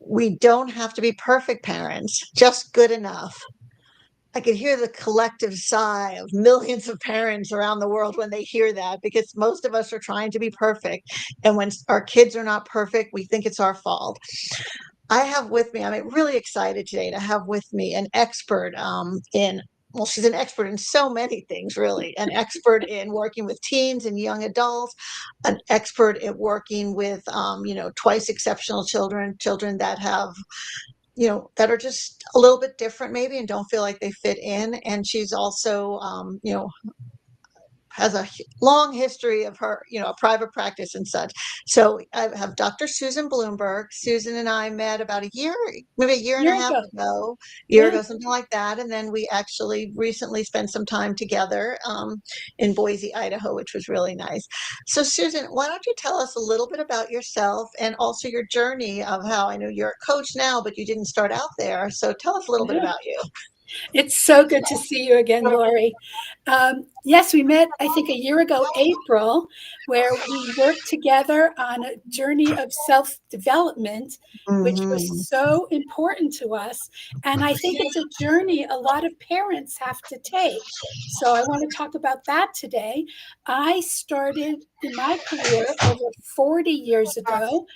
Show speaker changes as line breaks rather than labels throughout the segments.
we don't have to be perfect parents, just good enough. I could hear the collective sigh of millions of parents around the world when they hear that, because most of us are trying to be perfect. And when our kids are not perfect, we think it's our fault. I have with me, I'm really excited today to have with me an expert well, she's an expert in so many things, really. An expert in working with teens and young adults, an expert at working with, twice exceptional children, children that have, that are just a little bit different maybe and don't feel like they fit in. And she's also, has a long history of her, a private practice and such. So I have Dr. Susan Blumberg. Susan and I met about a year, maybe a year and a
Year
half
ago.
ago,
Yeah.
something like that. And then we actually recently spent some time together in Boise, Idaho, which was really nice. So Susan, why don't you tell us a little bit about yourself and also your journey of how, I know you're a coach now, but you didn't start out there. So tell us a little bit
Yeah.
about you.
It's so good to see you again, Lori. Yes, we met, I think, a year ago, April, where we worked together on a journey of self-development, which was
Hmm.
so important to us. And I think it's a journey a lot of parents have to take. So I want to talk about that today. I started in my career over 40 years ago,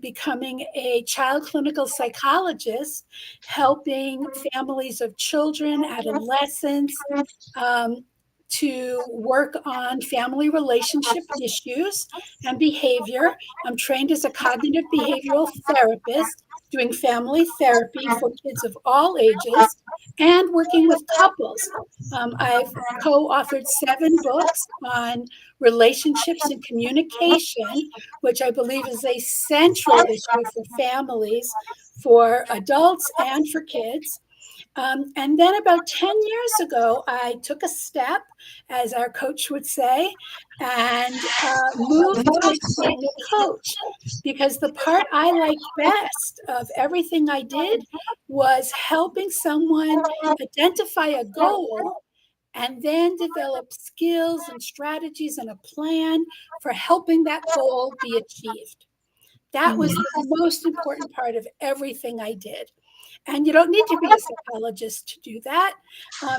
becoming a child clinical psychologist, helping families of children, adolescents, um, to work on family relationship issues and behavior. I'm trained as a cognitive behavioral therapist, doing family therapy for kids of all ages and working with couples. I've co authored 7 books on relationships and communication, which I believe is a central issue for families, for adults, and for kids. And then about 10 years ago, I took a step, as our coach would say, and moved to being a coach, because the part I liked best of everything I did was helping someone identify a goal and then develop skills and strategies and a plan for helping that goal be achieved. That was the most important part of everything I did. And you don't need to be a psychologist to do that,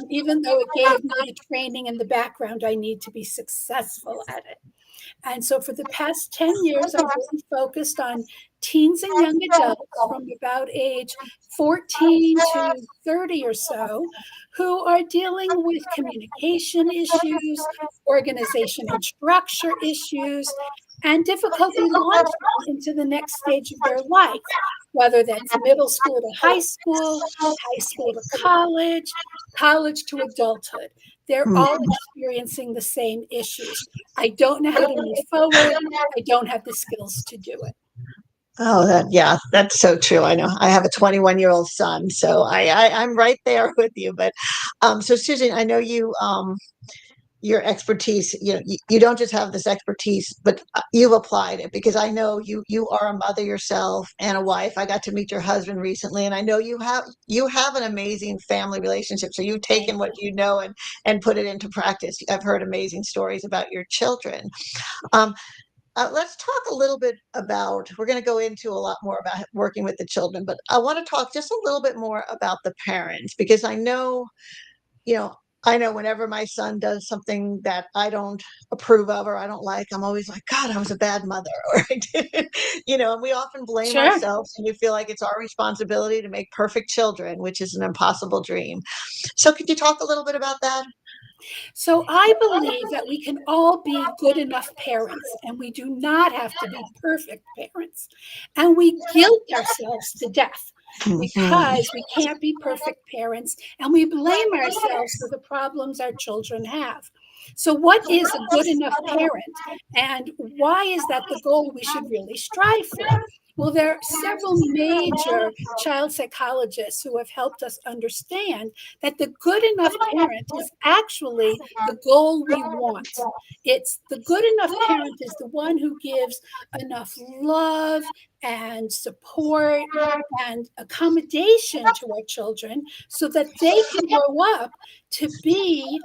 even though it gave me the training and the background I need to be successful at it. And so for the past 10 years, I've really focused on teens and young adults from about age 14 to 30 or so, who are dealing with communication issues, organization and structure issues, and difficulty launching into the next stage of their life, whether that's middle school to high school to college, college to adulthood. They're all experiencing the same issues. I don't know how to move forward. I don't have the skills to do it.
Oh, yeah, that's so true. I know. I have a 21-year-old son, so I'm right there with you. But so Susan, I know your expertise. You don't just have this expertise, but you've applied it, because I know you are a mother yourself and a wife. I got to meet your husband recently, and I know you have an amazing family relationship. So you've taken what you know and put it into practice. I've heard amazing stories about your children. Um, let's talk a little bit about, we're going to go into a lot more about working with the children, but I want to talk just a little bit more about the parents, because you know, I know whenever my son does something that I don't approve of or I don't like, I'm always like, God, I was a bad mother, or I didn't, and we often blame
Sure.
ourselves, and we feel like it's our responsibility to make perfect children, which is an impossible dream. So could you talk a little bit about that?
So I believe that we can all be good enough parents, and we do not have to be perfect parents. And we guilt ourselves to death
Mhm.
because we can't be perfect parents, and we blame ourselves for the problems our children have. So, what is a good enough parent, and why is that the goal we should really strive for? Well, there are several major child psychologists who have helped us understand that the good enough parent is actually the goal we want. It's the good enough parent is the one who gives enough love and support and accommodation to our children so that they can grow up to be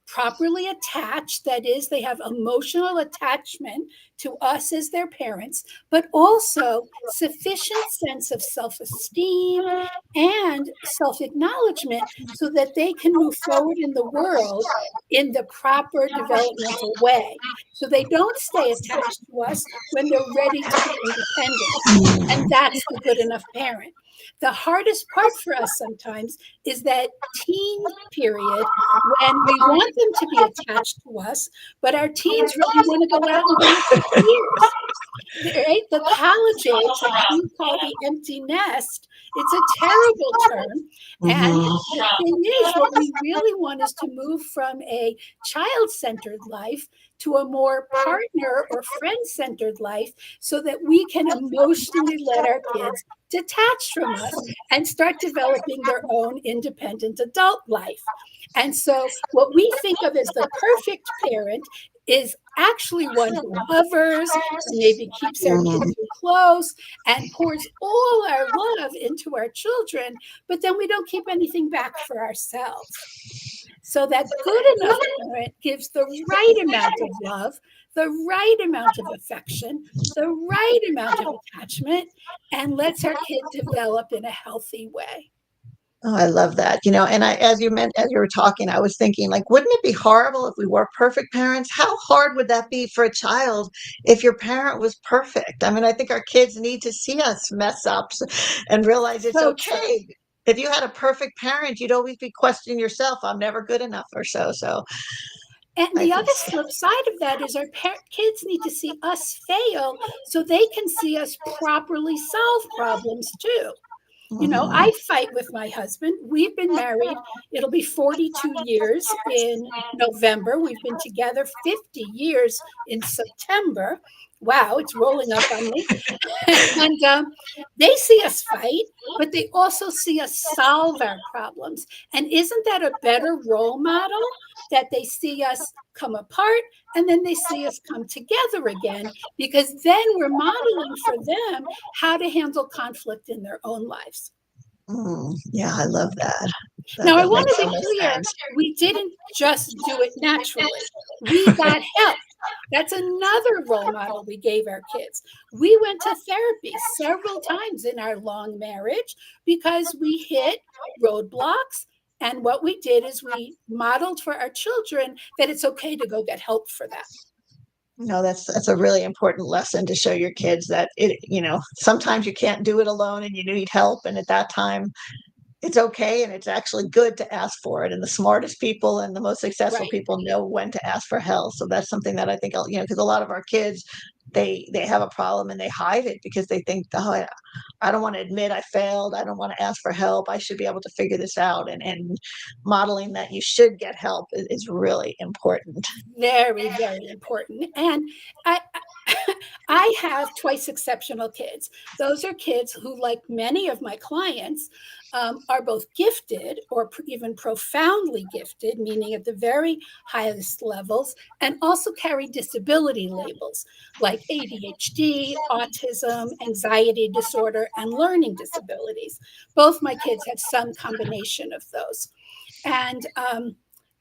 properly attached. That is, they have emotional attachment to us as their parents, but also sufficient sense of self-esteem and self-acknowledgement so that they can move forward in the world in the proper developmental way. So they don't stay attached to us when they're ready to be independent. And that's the good enough parent. The hardest part for us sometimes is that teen period when we want them to be attached to us, but our teens really want to go out and be with their peers. Right? The college age that you call the empty nest, it's a terrible term. And
Mhm.
the thing is, what we really want is to move from a child centered life to a more partner or friend centered life so that we can emotionally let our kids detach from us and start developing their own independent adult life. And so, what we think of as the perfect parent is actually one who hovers and maybe keeps our
Mhm.
kids close and pours all our love into our children, but then we don't keep anything back for ourselves. So that good enough parent gives the right amount of love, the right amount of affection, the right amount of attachment, and lets our kid develop in a healthy way.
Oh, I love that. And as you were talking, I was thinking, like, wouldn't it be horrible if we were perfect parents? How hard would that be for a child if your parent was perfect? I mean, I think our kids need to see us mess up and realize it's
So true.
okay. If you had a perfect parent, you'd always be questioning yourself. I'm never good enough or so. So
And
I
the
think,
other flip side of that is our kids need to see us fail so they can see us properly solve problems too.
mhm.
I fight with my husband. We've been married. It'll be 42 years in November. We've been together 50 years in September. Wow, it's rolling up on me. And they see us fight, but they also see us solve our problems. And isn't that a better role model that they see us come apart and then they see us come together again? Because then we're modeling for them how to handle conflict in their own lives.
Yeah, I love that. That
Now, I
that
want
makes
to
so
be
much
clear,
sense.
we didn't just do it naturally. We got help. That's another role model we gave our kids. We went to therapy several times in our long marriage because we hit roadblocks. And what we did is we modeled for our children that it's okay to go get help for that.
No, that's a really important lesson to show your kids that sometimes you can't do it alone and you need help. And at that time, it's okay and it's actually good to ask for it. And the smartest people and the most successful
Right.
people know when to ask for help. So that's something that I think, because a lot of our kids, they have a problem and they hide it because they think, oh, I don't want to admit I failed. I don't want to ask for help. I should be able to figure this out. And modeling that you should get help is really important.
Very, very important. And I, I have twice exceptional kids. Those are kids who, like many of my clients, are both gifted or even profoundly gifted, meaning at the very highest levels, and also carry disability labels like ADHD, autism, anxiety disorder, and learning disabilities. Both my kids have some combination of those. And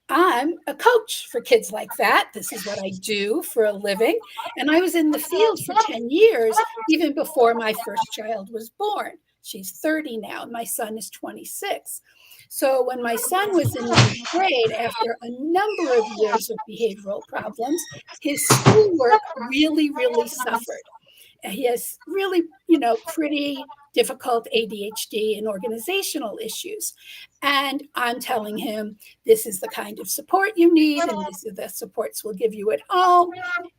I'm a coach for kids like that. This is what I do for a living. And I was in the field for 10 years, even before my first child was born. She's 30 now, and my son is 26. So when my son was in ninth grade, after a number of years of behavioral problems, his schoolwork really, really suffered. He has really, pretty difficult ADHD and organizational issues. And I'm telling him, this is the kind of support you need, and these are the supports we'll give you at home.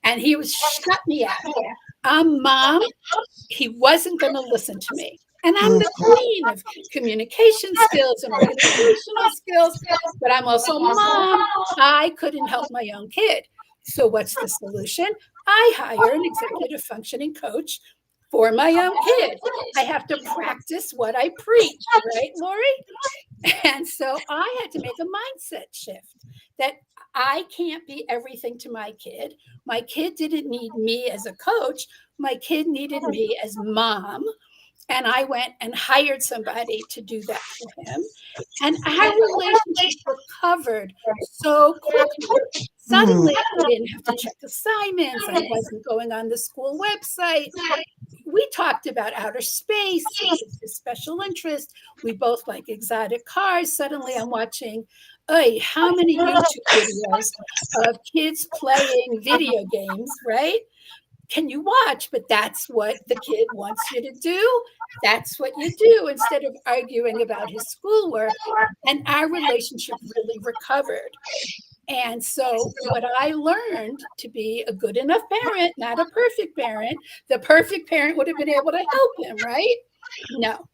And he was shut me out. I'm mom. He wasn't going to listen to me. And I'm the
Mhm.
queen of communication skills and organizational skills, but I'm also mom. I couldn't help my own kid. So, what's the solution? I hire an executive functioning coach for my own kid. I have to practice what I preach, right, Lori? And so I had to make a mindset shift that I can't be everything to my kid. My kid didn't need me as a coach. My kid needed me as mom. And I went and hired somebody to do that for him. And our relationship recovered so quickly.
Hmm.
Suddenly, I didn't have to check assignments. I wasn't going on the school website. We talked about outer space. It was his special interest. We both like exotic cars. Suddenly, I'm watching, how many YouTube videos of kids playing video games, right? Can you watch? But that's what the kid wants you to do. That's what you do instead of arguing about his schoolwork. And our relationship really recovered. And so, what I learned to be a good enough parent, not a perfect parent, the perfect parent would have been able to help him, right? No,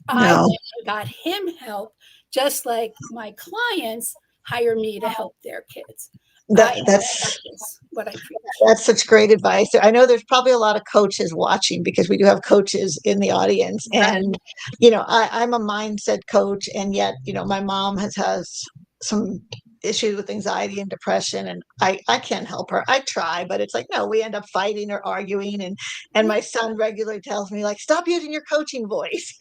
I
No,
went and got him help, just like my clients hire me to help their kids.
that
I
that's
practice what I preach.
that's such great advice. I know there's probably a lot of coaches watching because we do have coaches in the audience.
Right.
And, I'm a mindset coach. And yet, my mom has some issues with anxiety and depression. And I can't help her. I try, but it's like, no, we end up fighting or arguing. And
Yeah.
my son regularly tells me, like, stop using your coaching voice.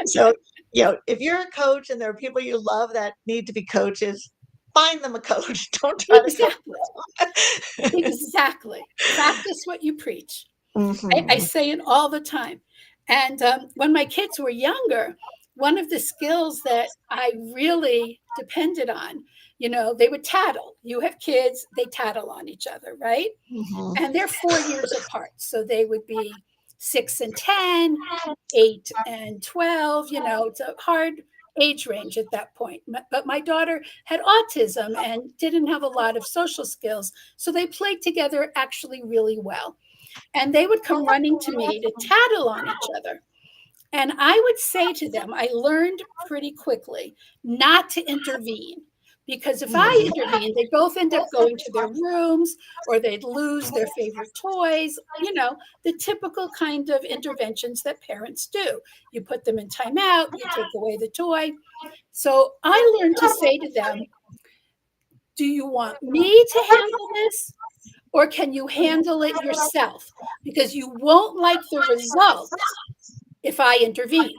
So, if you're a coach and there are people you love that need to be coaches, find them a coach. Don't try to coach
Exactly.
them.
Exactly. Practice what you preach. I
Mhm.
say it all the time. And when my kids were younger, one of the skills that I really depended on, they would tattle. You have kids, they tattle on each other, right?
Mhm.
And they're 4 years apart. So they would be 6 and 10, 8 and 12. It's a hard age range at that point. But my daughter had autism and didn't have a lot of social skills. So they played together actually really well. And they would come running to me to tattle on each other. And I would say to them, I learned pretty quickly not to intervene. Because if I
Mhm.
intervene, they both end up going to their rooms or they'd lose their favorite toys, the typical kind of interventions that parents do. You put them in timeout, you take away the toy. So I learned to say to them, do you want me to handle this? Or can you handle it yourself? Because you won't like the results if I intervene.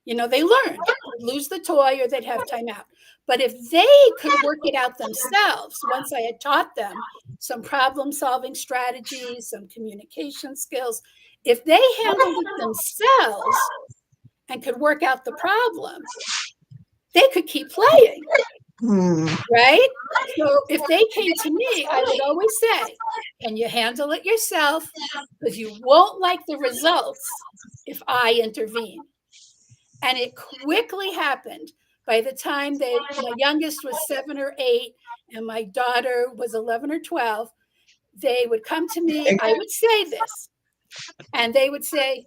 They learned they'd lose the toy or they'd have time out. But if they could work it out themselves, once I had taught them some problem solving strategies, some communication skills, if they handled it themselves and could work out the problem, they could keep playing,
Hmm.
right? So if they came to me, I would always say, can you handle it yourself? Because you won't like the results if I intervene. And it quickly happened. By the time my youngest was 7 or 8 and my daughter was 11 or 12, they would come to me. I would say this, and they would say,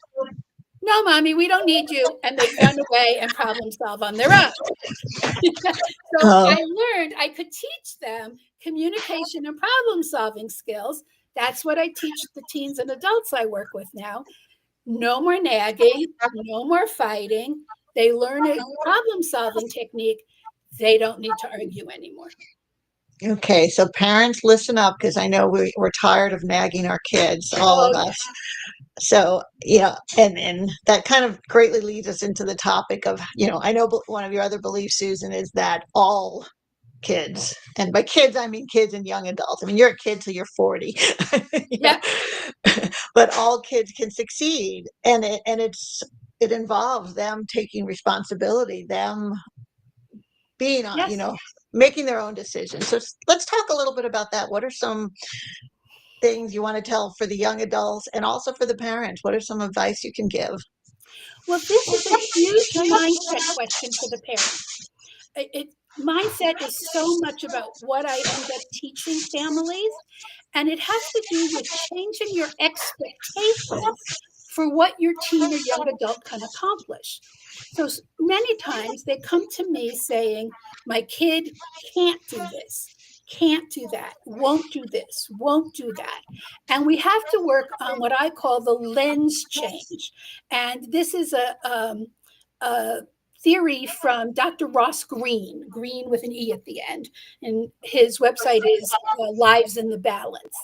no, mommy, we don't need you. And they'd run away and problem solve on their own. So
Oh,
I learned I could teach them communication and problem solving skills. That's what I teach the teens and adults I work with now. No more nagging, no more fighting. They learn a problem solving technique. They don't need to argue anymore.
okay. So parents, listen up because I know we're tired of nagging our kids, all
Oh,
of us. So, and that kind of greatly leads us into the topic of, I know one of your other beliefs, Susan, is that all kids, and by kids I mean kids and young adults. I mean, you're a kid till you're 40.
yeah.
But all kids can succeed, and it involves them taking responsibility, them being on,
Yes.
making their own decisions. So let's talk a little bit about that. What are some things you want to tell for the young adults and also for the parents? What are some advice you can give?
Well, this is a huge mindset question for the parents. Mindset is so much about what I end up teaching families, and it has to do with changing your expectations for what your teen or young adult can accomplish. So many times they come to me saying, my kid can't do this, can't do that, won't do this, won't do that. And we have to work on what I call the lens change. And this is a theory from Dr. Ross Green, Green with an E at the end. And his website is Lives in the Balance.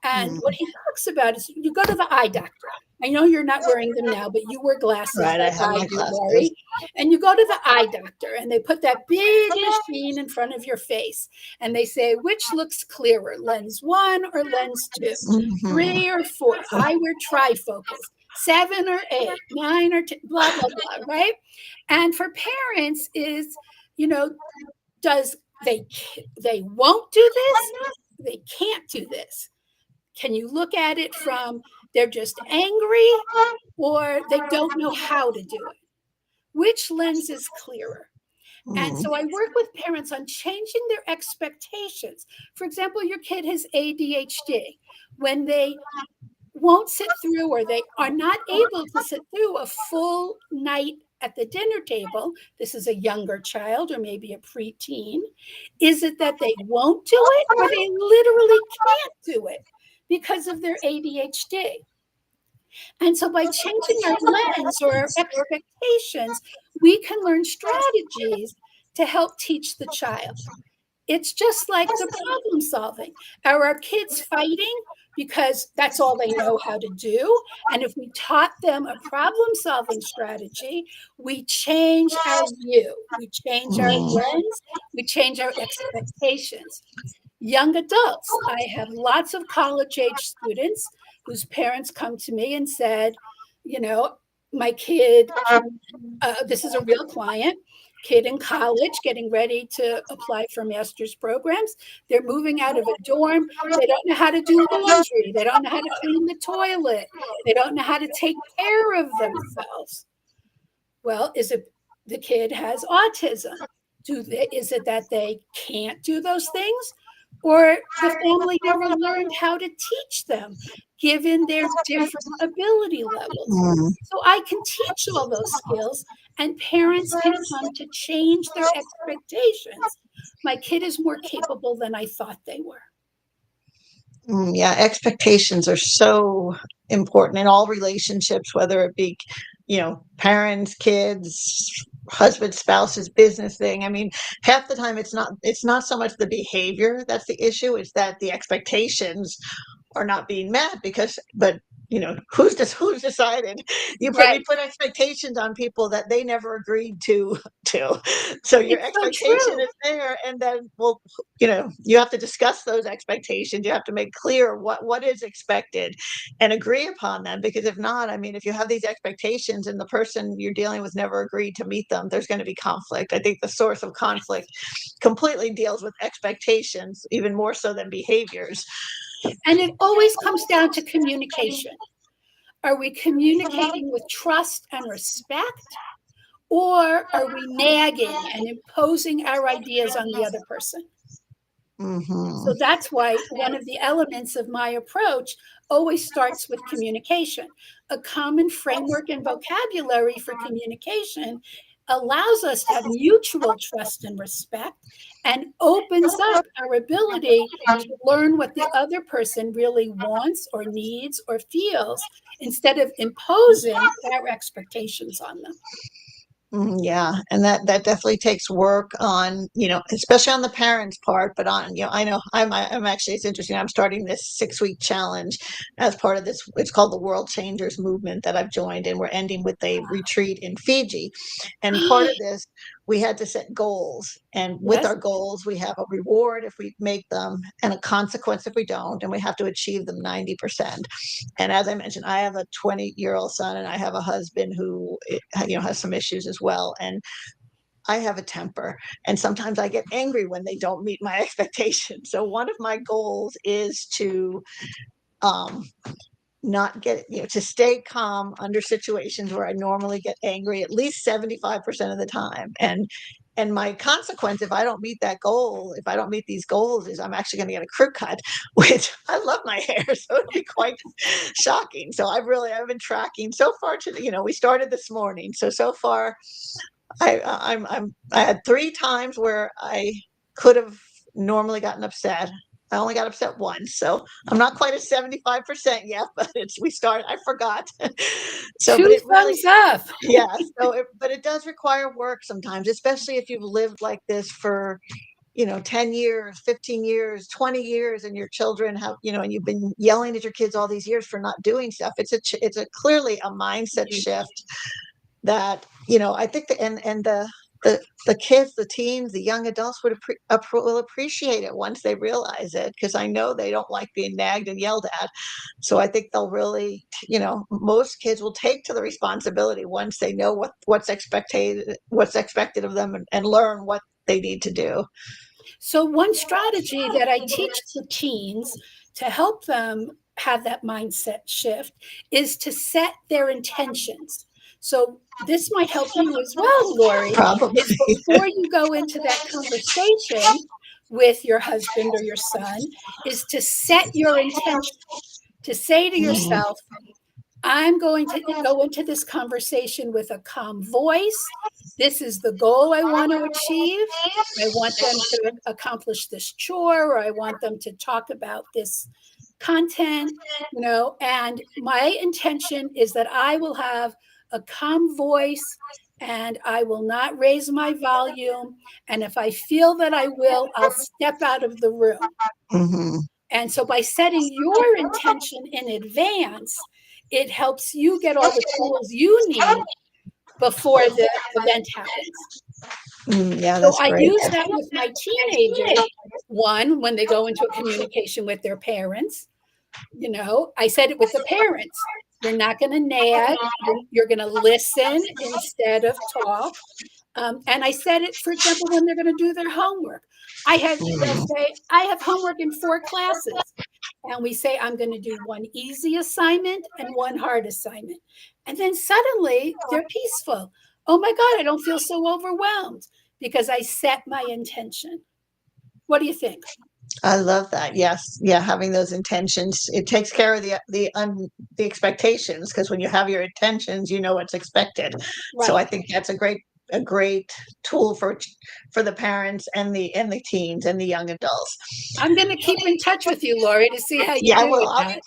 And
Mm.
what he talks about is you go to the eye doctor. I know you're not wearing them now, but you wear glasses
Right, I
like
have
I
my
do,
glasses.
Lori. And you go to the eye doctor and they put that big machine in front of your face and they say, which looks clearer, lens one or lens two,
Mhm.
three or four? I wear trifocals, seven or eight, nine or 10, blah, blah, blah, right? And for parents is, you know, does they won't do this? They can't do this. Can you look at it from they're just angry or they don't know how to do it? Which lens is clearer? And
Mm.
so I work with parents on changing their expectations. For example, your kid has ADHD. When they won't sit through or they are not able to sit through a full night at the dinner table, this is a younger child or maybe a preteen, is it that they won't do it or they literally can't do it because of their ADHD? And so by changing our lens or our expectations, we can learn strategies to help teach the child. It's just like the problem solving. Are our kids fighting because that's all they know how to do? And if we taught them a problem solving strategy, we change our view, we change our
Mm.
lens, we change our expectations. Young adults, I have lots of college age students whose parents come to me and said, you know, my kid, this is a real client, kid in college getting ready to apply for master's programs. They're moving out of a dorm. They don't know how to do laundry. They don't know how to clean the toilet. They don't know how to take care of themselves. Well, is it the kid has autism? Is it that they can't do those things? Or the family never learned how to teach them, given their different ability levels?
Mm.
So I can teach all those skills, and parents can come to change their expectations. My kid is more capable than I thought they were.
Mm, yeah, expectations are so important in all relationships, whether it be, parents, kids, husband, spouses, business thing. I mean, half the time it's not so much the behavior that's the issue, it's that the expectations are not being met but who's decided we
Right.
put expectations on people that they never agreed to so your
It's so
expectation
true.
is there, and then well, you have to discuss those expectations. You have to make clear what is expected and agree upon them, because if not, I mean, if you have these expectations and the person you're dealing with never agreed to meet them, there's going to be conflict. I think the source of conflict completely deals with expectations even more so than behaviors.
And it always comes down to communication. Are we communicating with trust and respect? Or are we nagging and imposing our ideas on the other person?
Hmm.
So that's why one of the elements of my approach always starts with communication. A common framework and vocabulary for communication allows us to have mutual trust and respect and opens up our ability to learn what the other person really wants or needs or feels instead of imposing our expectations on them.
Yeah, and that definitely takes work on, especially on the parents' part, but on, I know I'm actually, it's interesting. I'm starting this 6-week challenge as part of this. It's called the World Changers movement that I've joined, and we're ending with a retreat in Fiji. And part of this, we had to set goals, and with
Yes.
our goals, we have a reward if we make them and a consequence if we don't, and we have to achieve them 90%. And as I mentioned, I have a 20-year-old son, and I have a husband who, has some issues as well. And I have a temper, and sometimes I get angry when they don't meet my expectations. So one of my goals is to um, not get, to stay calm under situations where I normally get angry at least 75% of the time. And my consequence, if I don't meet that goal, if I don't meet these goals, is I'm actually going to get a crew cut, which I love my hair, so it'd be quite shocking. So I've been tracking so far we started this morning. So far I had 3 times where I could have normally gotten upset. I only got upset once, so I'm not quite at 75% yet, but I forgot. So, but
Two
it really,
thumbs up.
yeah. But it does require work sometimes, especially if you've lived like this for, 10 years, 15 years, 20 years, and your children have, and you've been yelling at your kids all these years for not doing stuff. It's a clearly a mindset shift that, I think the kids, the teens, the young adults will appreciate it once they realize it, because I know they don't like being nagged and yelled at. So I think they'll really, most kids will take to the responsibility once they know what's expected of them, and learn what they need to do.
So, one strategy that I teach the teens to help them have that mindset shift is to set their intentions. So, this might help you as well, Lori,
Probably.
is before you go into that conversation with your husband or your son, is to set your intention, to say to
Mhm.
yourself, I'm going to go into this conversation with a calm voice. This is the goal I want to achieve. I want them to accomplish this chore, or I want them to talk about this content, and my intention is that I will have a calm voice and I will not raise my volume. And if I feel that I will, I'll step out of the room.
Mhm.
And so by setting your intention in advance, it helps you get all the tools you need before the event happens.
Yeah,
So
that's
I
great.
use that with my teenagers. One, when they go into a communication with their parents, I said it with the parents. You're not going to nag. You're going to listen instead of talk. And I said it, for example, when they're going to do their homework. They'll
Mhm.
say, I have homework in 4 classes. And we say, I'm going to do one easy assignment and one hard assignment. And then suddenly they're peaceful. Oh my God, I don't feel so overwhelmed because I set my intention. What do you think?
I love that. Yes, yeah, having those intentions, it takes care of the expectations, because when you have your intentions, you know what's expected. So
Right.
I think that's a great tool for the parents and the teens and the young adults.
I'm going to keep in touch with you, Lori, to see how you
Yeah,
do
well,
with that.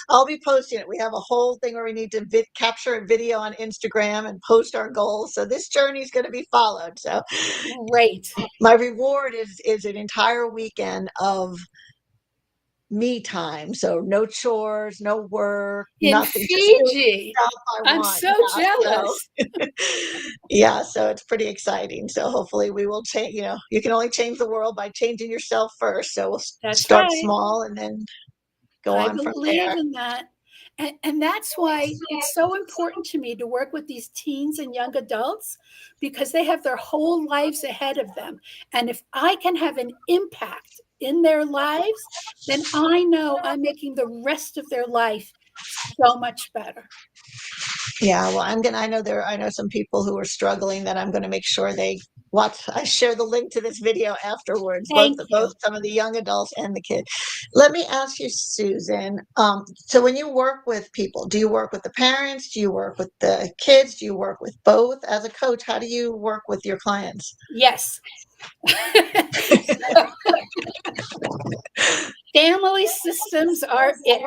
I'll be posting it. We have a whole thing where we need to capture a video on Instagram and post our goals. So this journey is going to be followed. So
Great.
my reward is an entire weekend of me time. So no chores, no work,
In
nothing, just doing
Fiji.
stuff I
I'm
want.
so
Yeah.
jealous.
Yeah, so it's pretty exciting. So hopefully we will change, you can only change the world by changing yourself first. So we'll
That's
start
right.
small and then go
I
on from
believe
there.
in that. And that's why it's so important to me to work with these teens and young adults, because they have their whole lives ahead of them. And if I can have an impact in their lives, then I know I'm making the rest of their life so much better.
Yeah, well, I know some people who are struggling, that I'm going to make sure they watch. I share the link to this video afterwards, both
Thank
both
you.
some of the young adults and the kids. Let me ask you, Susan. So when you work with people, do you work with the parents? Do you work with the kids? Do you work with both? As a coach, how do you work with your clients?
Yes. Family systems are it.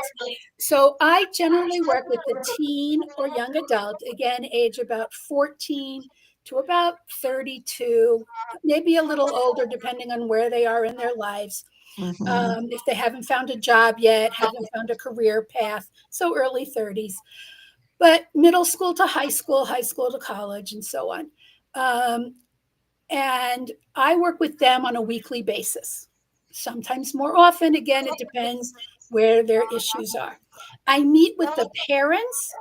So I generally work with the teen or young adult, again, age about 14 to about 32, maybe a little older, depending on where they are in their lives.
Hmm.
If they haven't found a job yet, haven't found a career path, so early 30s, but middle school to high school to college, and so on. Um, and I work with them on a weekly basis, sometimes more often. Again, it depends where their issues are. I meet with the parents,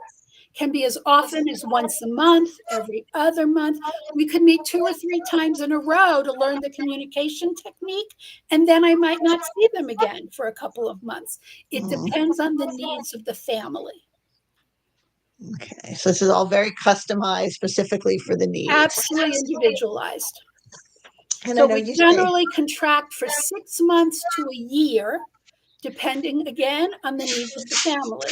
can be as often as once a month, every other month. We could meet 2 or 3 times in a row to learn the communication technique, and then I might not see them again for a couple of months. It depends on the needs of the family.
Okay, so this is all very customized specifically for the needs.
Absolutely individualized.
And I
So
know
we
you say,
generally contract for 6 months to a year, depending again on the needs of the family.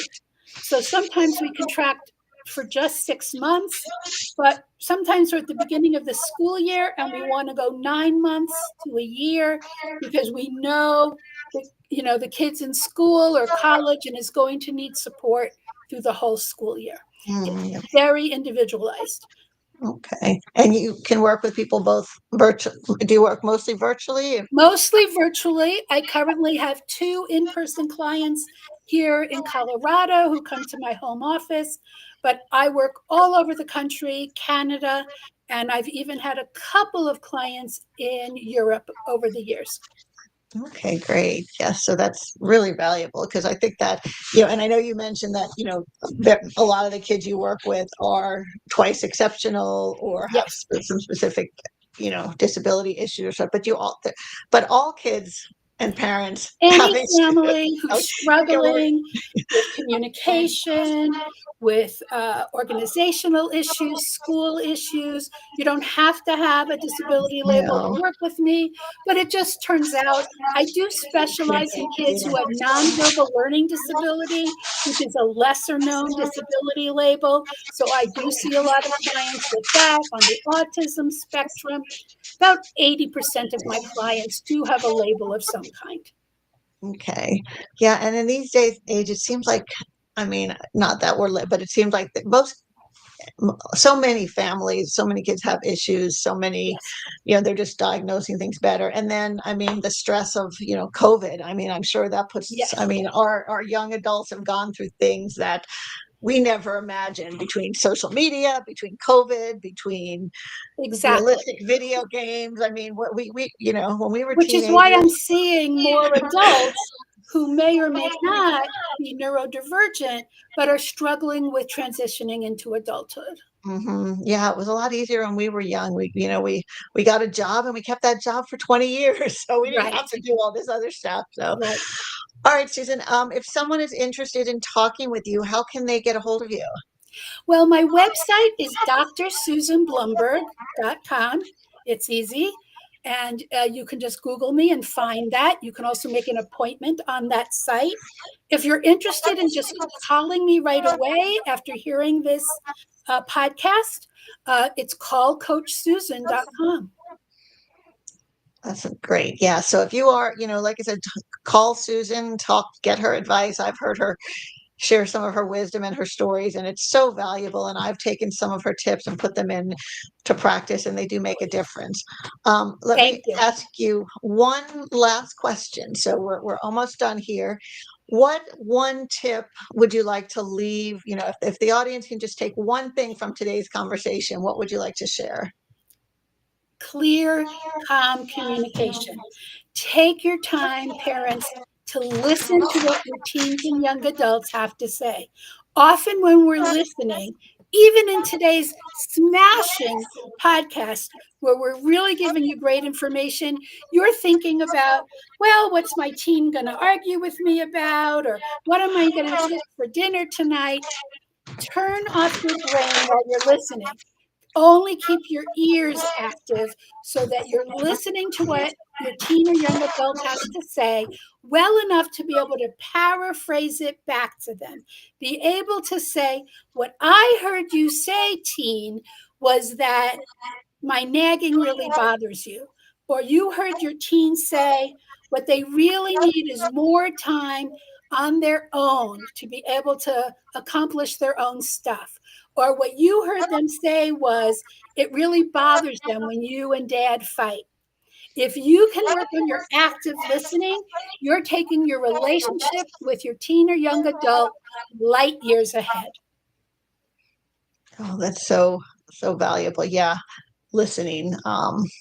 So sometimes we contract for just 6 months, but sometimes we're at the beginning of the school year and we want to go 9 months to a year because we know that the kids in school or college and is going to need support through the whole school year. It's
yeah.
very individualized.
Okay. And you can work with people both virtual. Do you work mostly virtually?
Mostly virtually. I currently have two in-person clients here in Colorado who come to my home office, but I work all over the country, Canada, and I've even had a couple of clients in Europe over the years.
Okay, great. Yes, so that's really valuable because I think that, and I know you mentioned that, that a lot of the kids you work with are twice exceptional or have
Yes.
some specific, disability issues or stuff, but all kids and parents have
Any
issues.
family who's
You can work.
struggling with communication, with organizational issues, school issues. You don't have to have a disability label to
No.
work with me, but it just turns out I do specialize in kids who have nonverbal learning disability, which is a lesser known disability label. So I do see a lot of clients with that on the autism spectrum. About 80% of my clients do have a label of some kind.
Okay. Yeah, and in these days age, it seems like, I mean, not that but it seems like that so many families, so many kids have issues, so many,
Yes.
they're just diagnosing things better. And then, I mean, the stress of, COVID, I mean, I'm sure that I
Yes.
mean, our young adults have gone through things that we never imagined between social media, between COVID, between
Exactly.
realistic video games. I mean, what when we were
Which is why I'm
teenagers.
seeing more adults who may or may not be neurodivergent, but are struggling with transitioning into adulthood.
Yeah, it was a lot easier when we were young. We got a job and we kept that job for 20 years, so we didn't have
Right.
to do all this other stuff. So,
Right.
all right, Susan, if someone is interested in talking with you, how can they get a hold of you?
Well, my website is drsusanblumberg.com. It's easy. And you can just Google me and find that. You can also make an appointment on that site. If you're interested in just calling me right away after hearing this podcast, it's callcoachsusan.com.
That's great. Yeah. So if you are, like I said, call Susan, get her advice. I've heard her share some of her wisdom and her stories, and it's so valuable. And I've taken some of her tips and put them in to practice, and they do make a difference. Let
Thank
me
you.
ask you one last question. So we're almost done here. What one tip would you like to leave? If the audience can just take one thing from today's conversation, what would you like to share?
Clear, calm communication. Take your time, parents, to listen to what your teens and young adults have to say. Often, when we're listening, even in today's smashing podcast, where we're really giving you great information, you're thinking about, well, what's my teen going to argue with me about? Or what am I going to cook for dinner tonight? Turn off your brain while you're listening. Only keep your ears active so that you're listening to what your teen or young adult has to say well enough to be able to paraphrase it back to them. Be able to say, what I heard you say, teen, was that my nagging really bothers you. Or you heard your teen say, what they really need is more time on their own to be able to accomplish their own stuff. Or what you heard them say was, it really bothers them when you and dad fight. If you can work on your active listening, you're taking your relationship with your teen or young adult light years ahead.
Oh, that's so valuable. Yeah, listening.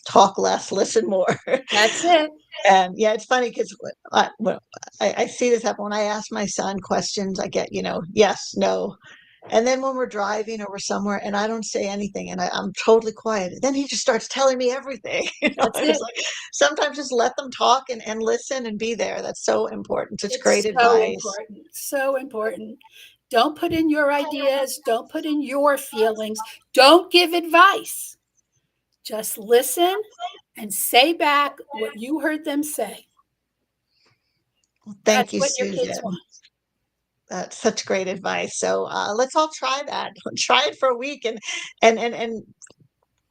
Talk less, listen more.
That's it.
And yeah, it's funny because I see this happen when I ask my son questions. I get, yes, no. And then when we're driving or we're somewhere and I don't say anything and I'm totally quiet, then he just starts telling me everything.
That's
It's
it.
like sometimes just let them talk and listen and be there. That's so important. It's great
It's so
advice.
important. So important. Don't put in your ideas. Don't put in your feelings. Don't give advice. Just listen and say back what you heard them say.
Thank
That's
you,
what your kids
Susan.
want.
That's such great advice. So let's all try that. Try it for a week and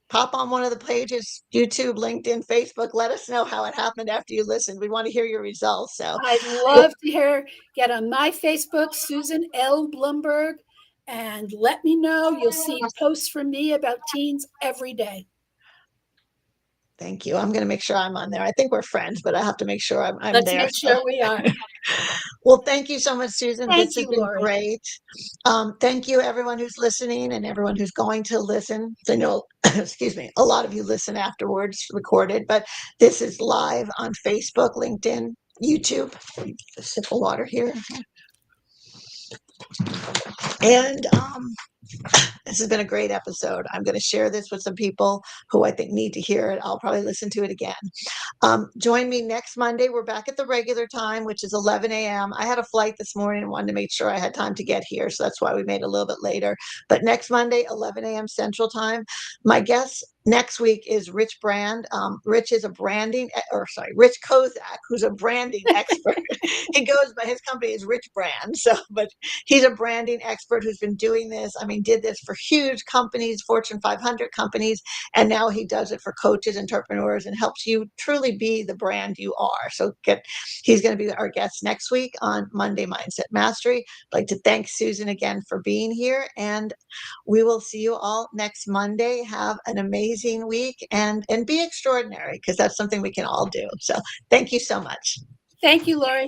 pop on one of the pages, YouTube, LinkedIn, Facebook. Let us know how it happened after you listened. We want to hear your results. So,
I'd
well,
love to get on my Facebook, Susan L. Blumberg, and let me know. You'll see posts from me about teens every day.
Thank you. I'm going to make sure I'm on there. I think we're friends, but I have to make sure I'm
Let's
there.
make sure we are.
Well, thank you so much, Susan. This
Thank
has
you,
been
Lori.
great. Thank you, everyone who's listening and everyone who's going to listen. I know, excuse me, a lot of you listen afterwards, recorded, but this is live on Facebook, LinkedIn, YouTube. A sip of water here. And this has been a great episode. I'm going to share this with some people who I think need to hear it. I'll probably listen to it again. Join me next Monday. We're back at the regular time, which is 11 a.m. I had a flight this morning and wanted to make sure I had time to get here. So that's why we made it a little bit later. But next Monday, 11 a.m. Central Time. My guest next week is Rich Brand. Rich is a Rich Kozak, who's a branding expert. He goes by, his company is Rich Brand. So, but he's a branding expert who's been doing this. I mean, did this for huge companies, Fortune 500 companies, and now he does it for coaches, entrepreneurs, and helps you truly be the brand you are. So he's going to be our guest next week on Monday Mindset Mastery. I'd like to thank Susan again for being here, and we will see you all next Monday. Have an amazing week and be extraordinary, because that's something we can all do. So thank you so much.
Thank you, Lori.